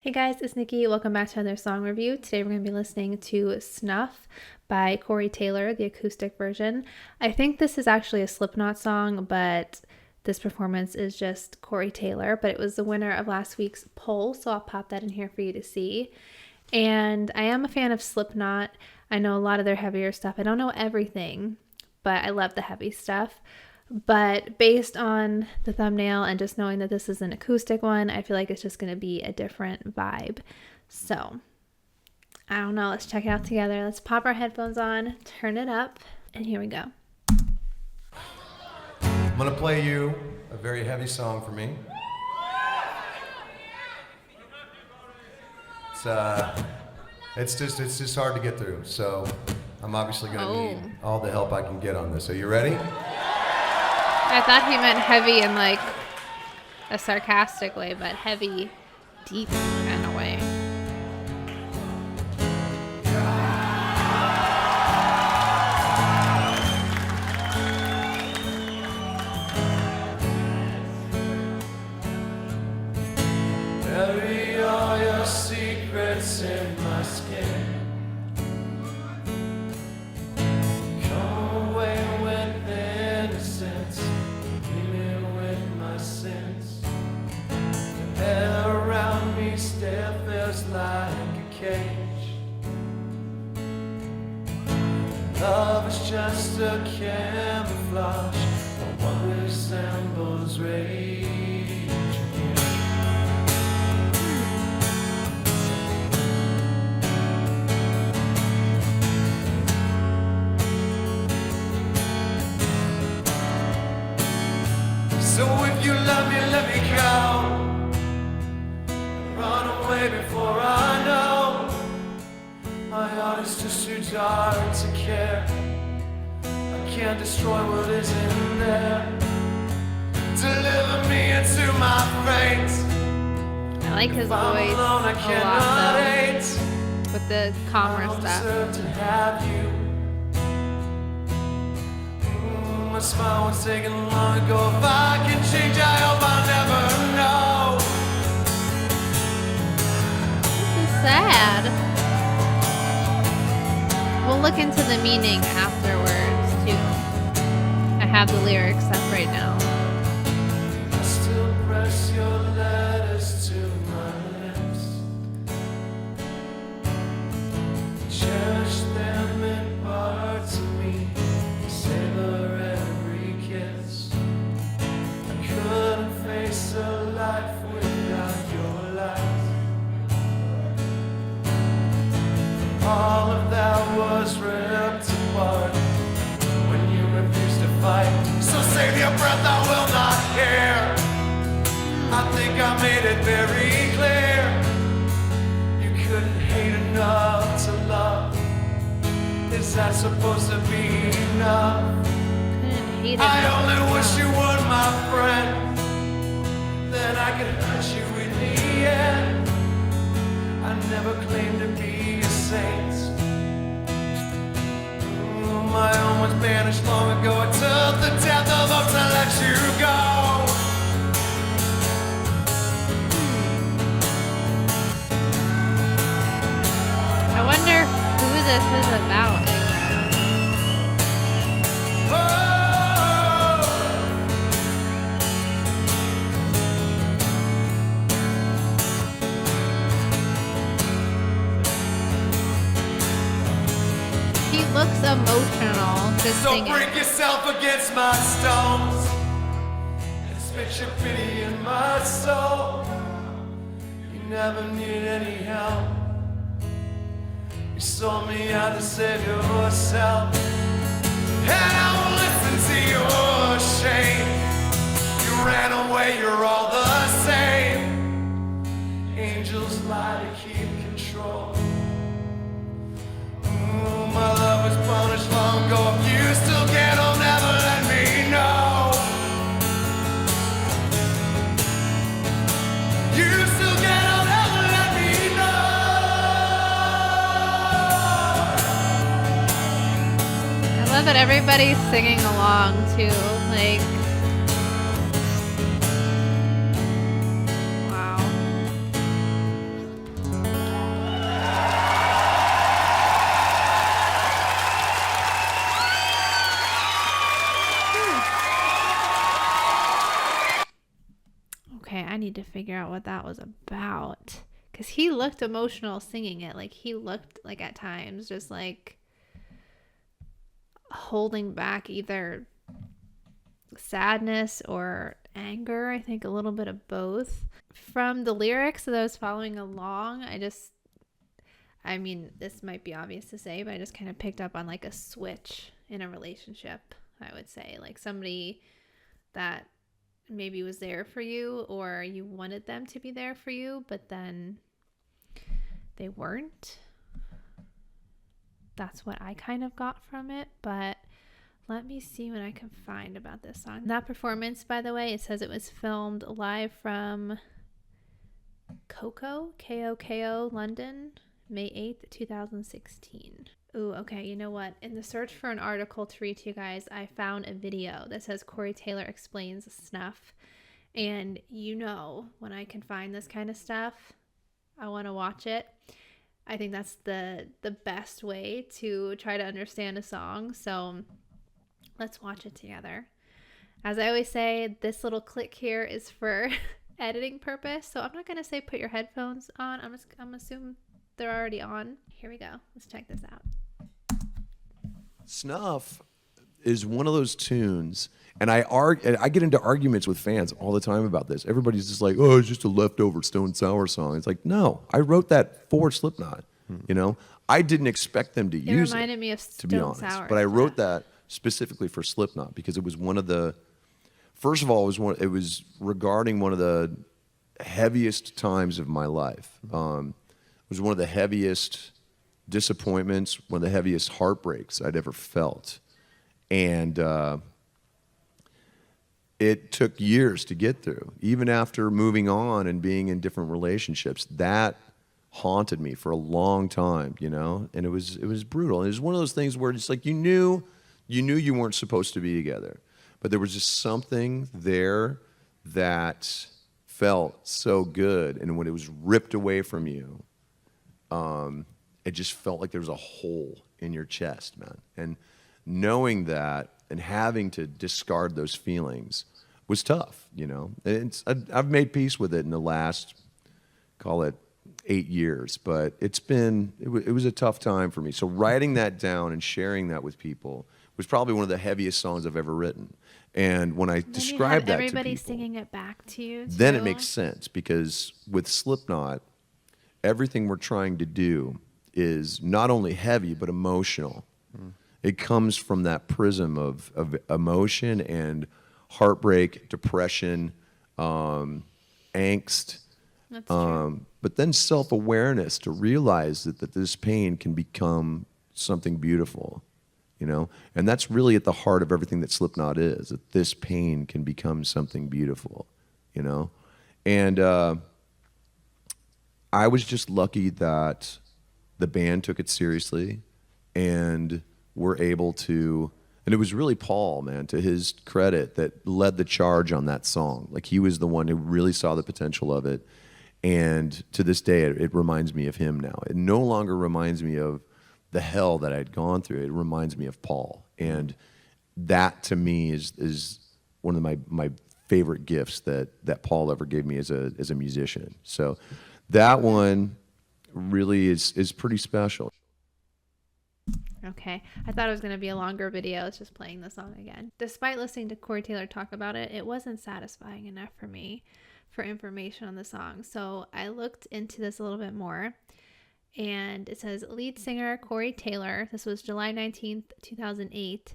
Hey guys, it's Nikki. Welcome back to another song review. Today we're going to be listening to Snuff by Corey Taylor, the acoustic version. I think this is actually a Slipknot song, but this performance is just Corey Taylor, but it was the winner of last week's poll, so I'll pop that in here for you to see. And I am a fan of Slipknot. I know a lot of their heavier stuff. I don't know everything, but I love the heavy stuff. But based on the thumbnail and just knowing that this is an acoustic one, I feel like it's just going to be a different vibe. So, I don't know. Let's check it out together. Let's pop our headphones on, turn it up, and here we go. I'm going to play you a very heavy song for me. It's just hard to get through. So, I'm obviously going to need all the help I can get on this. Are you ready? I thought he meant heavy in like a sarcastic way, but heavy, deep kind of way. Bury all your secrets in my skin. Come away with innocence. Around me still feels like a cage. Love is just a camouflage for what resembles rage again. So if you love me, let me go. Run away before I know. My heart is just too dark to care. I can't destroy what is in there. Deliver me into my fate. I like his voice alone, I a cannot lot hate. though, with the calmer stuff. To have you. My smile was taken long ago. If I can change, I hope I'll never know. Sad. We'll look into the meaning afterwards too. I have the lyrics up right now. I still press your letters to my lips. Cherish them in parts of me. Savor every kiss. I couldn't face a life without your light. All of that was ripped apart when you refused to fight. So save your breath, I will not care. I think I made it very clear. You couldn't hate enough to love. Is that supposed to be enough? I only wish you were my friend. Then I could hurt you in the end. I never claimed to be saints. My own was banished long ago. I took the death of hope to let you go. I wonder who this is about. He looks emotional just So singing. break yourself against my stones and spit your pity in my soul. You never needed any help. You sold me out to save yourself. And I won't listen to your shame. You ran away, you're all the same. Angels lie to keep control. My love was punished long ago. If you still can't, I'll never let me know. You still can't, I'll never let me know. I love that everybody's singing along too. Like, wow. figure out what that was about. Because he looked emotional singing it. Like, he looked like at times just like holding back either sadness or anger. I think a little bit of both. From the lyrics that I was following along, I mean, this might be obvious to say, but I just kind of picked up on like a switch in a relationship, I would say. Like somebody that maybe was there for you or you wanted them to be there for you, but then they weren't. That's what I kind of got from it, but let me see what I can find about this song. That performance, by the way, it says it was filmed live from KOKO, London, May 8th, 2016. Ooh, okay, you know what? In the search for an article to read to you guys, I found a video that says Corey Taylor explains Snuff. And you know, when I can find this kind of stuff, I want to watch it. I think that's the best way to try to understand a song. So let's watch it together. As I always say, this little click here is for editing purpose. So I'm not going to say put your headphones on. I'm assuming they're already on. Here we go. Let's check this out. Snuff is one of those tunes, and I get into arguments with fans all the time about this. Everybody's just like, "Oh, it's just a leftover Stone Sour song." It's like, no, I wrote that for Slipknot. You know, I didn't expect them to use it. It reminded me of to be honest, Sour. but I wrote that specifically for Slipknot because it was one of the. First of all, it was regarding one of the heaviest times of my life. It was one of the heaviest disappointments, one of the heaviest heartbreaks I'd ever felt. And it took years to get through. Even after moving on and being in different relationships, that haunted me for a long time, you know? And it was brutal. And it was one of those things where it's like you knew you weren't supposed to be together. But there was just something there that felt so good. And when it was ripped away from you, it just felt like there was a hole in your chest, man. And knowing that and having to discard those feelings was tough, you know. I've made peace with it in the last, call it 8 years, but it was a tough time for me. So writing that down and sharing that with people was probably one of the heaviest songs I've ever written. And when I describe that to people, everybody singing it back to you, too. Then it makes sense because with Slipknot, everything we're trying to do is not only heavy but emotional. It comes from that prism of emotion and heartbreak, depression, angst, That's true. but then self-awareness to realize that this pain can become something beautiful, you know? And that's really at the heart of everything that Slipknot is, that this pain can become something beautiful, you know? And I was just lucky that the band took it seriously and were able to, and it was really Paul, man, to his credit, that led the charge on that song. Like, he was the one who really saw the potential of it. And to this day, it reminds me of him now. It no longer reminds me of the hell that I'd gone through. It reminds me of Paul. And that, to me, is one of my favorite gifts that Paul ever gave me as a musician. So that one really is pretty special. Okay, I thought it was going to be a longer video. It's just playing the song again. Despite listening to Corey Taylor talk about it, it wasn't satisfying enough for me for information on the song. So I looked into this a little bit more, and it says lead singer Corey Taylor, this was July 19th, 2008,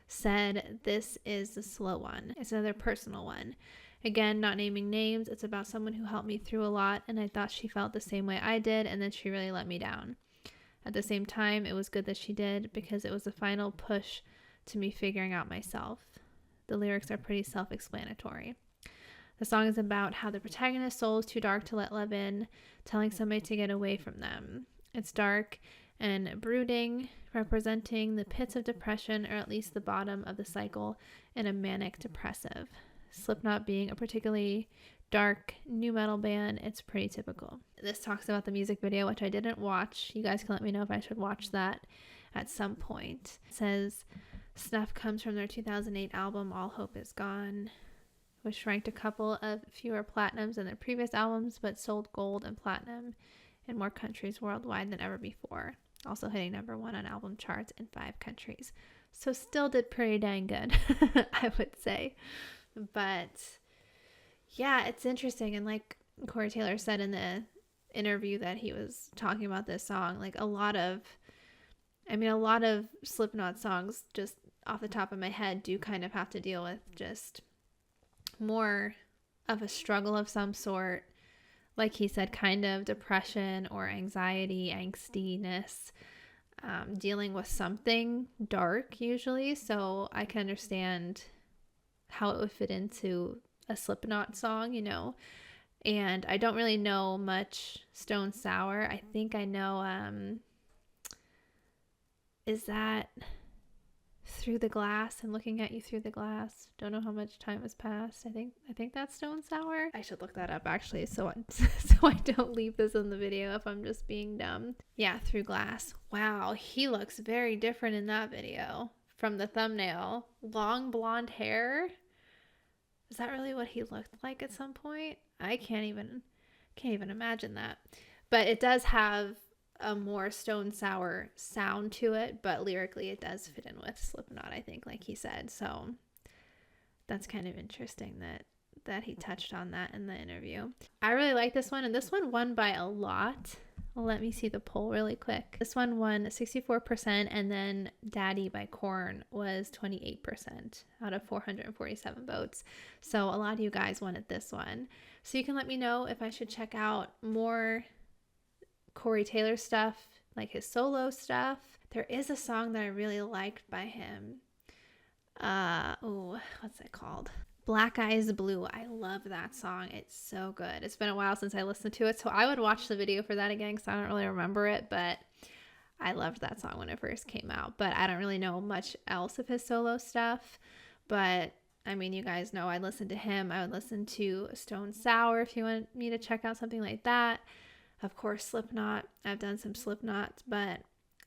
said this is the slow one. It's another personal one. Again, not naming names. It's about someone who helped me through a lot, and I thought she felt the same way I did, and then she really let me down. At the same time, it was good that she did, because it was the final push to me figuring out myself. The lyrics are pretty self-explanatory. The song is about how the protagonist's soul is too dark to let love in, telling somebody to get away from them. It's dark and brooding, representing the pits of depression, or at least the bottom of the cycle in a manic depressive. Slipknot being a particularly dark nu metal band, it's pretty typical. This talks about the music video, which I didn't watch. You guys can let me know if I should watch that at some point. It says Snuff comes from their 2008 album All Hope Is Gone. which ranked a couple of fewer platinums than their previous albums, but sold gold and platinum in more countries worldwide than ever before. Also hitting number 1 on album charts in 5 countries. So still did pretty dang good, I would say. But yeah, it's interesting. And like Corey Taylor said in the interview that he was talking about this song, like a lot of Slipknot songs, just off the top of my head, do kind of have to deal with just more of a struggle of some sort. Like he said, kind of depression or anxiety, angstiness, dealing with something dark usually. So I can understand how it would fit into a Slipknot song, you know. And I don't really know much Stone Sour. I think I know, is that Through the Glass and Looking at You Through the Glass? Don't know how much time has passed. I think that's Stone Sour. I should look that up actually, so I don't leave this in the video if I'm just being dumb. Yeah, Through Glass. Wow, he looks very different in that video from the thumbnail. Long blonde hair. Is that really what he looked like at some point? I can't even imagine that. But it does have a more Stone Sour sound to it, but lyrically it does fit in with Slipknot, I think, like he said. So that's kind of interesting that he touched on that in the interview. I really like this one, and this one won by a lot. Let me see the poll really quick. This one won 64%, and then Daddy by Korn was 28% out of 447 votes. So a lot of you guys wanted this one. So you can let me know if I should check out more Corey Taylor stuff, like his solo stuff. There is a song that I really liked by him. What's it called? Black Eyes Blue. I love that song. It's so good. It's been a while since I listened to it, so I would watch the video for that again because I don't really remember it, but I loved that song when it first came out. But I don't really know much else of his solo stuff. But I mean, you guys know I listen to him. I would listen to Stone Sour if you want me to check out something like that. Of course, Slipknot. I've done some Slipknot, but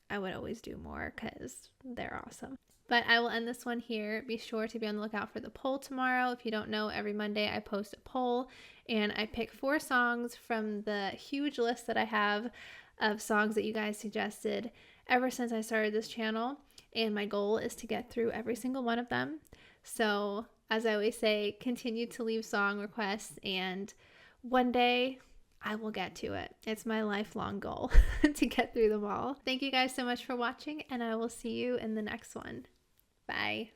I would always do more because they're awesome. But I will end this one here. Be sure to be on the lookout for the poll tomorrow. If you don't know, every Monday I post a poll and I pick 4 songs from the huge list that I have of songs that you guys suggested ever since I started this channel. And my goal is to get through every single one of them. So as I always say, continue to leave song requests and one day I will get to it. It's my lifelong goal to get through them all. Thank you guys so much for watching, and I will see you in the next one. Bye.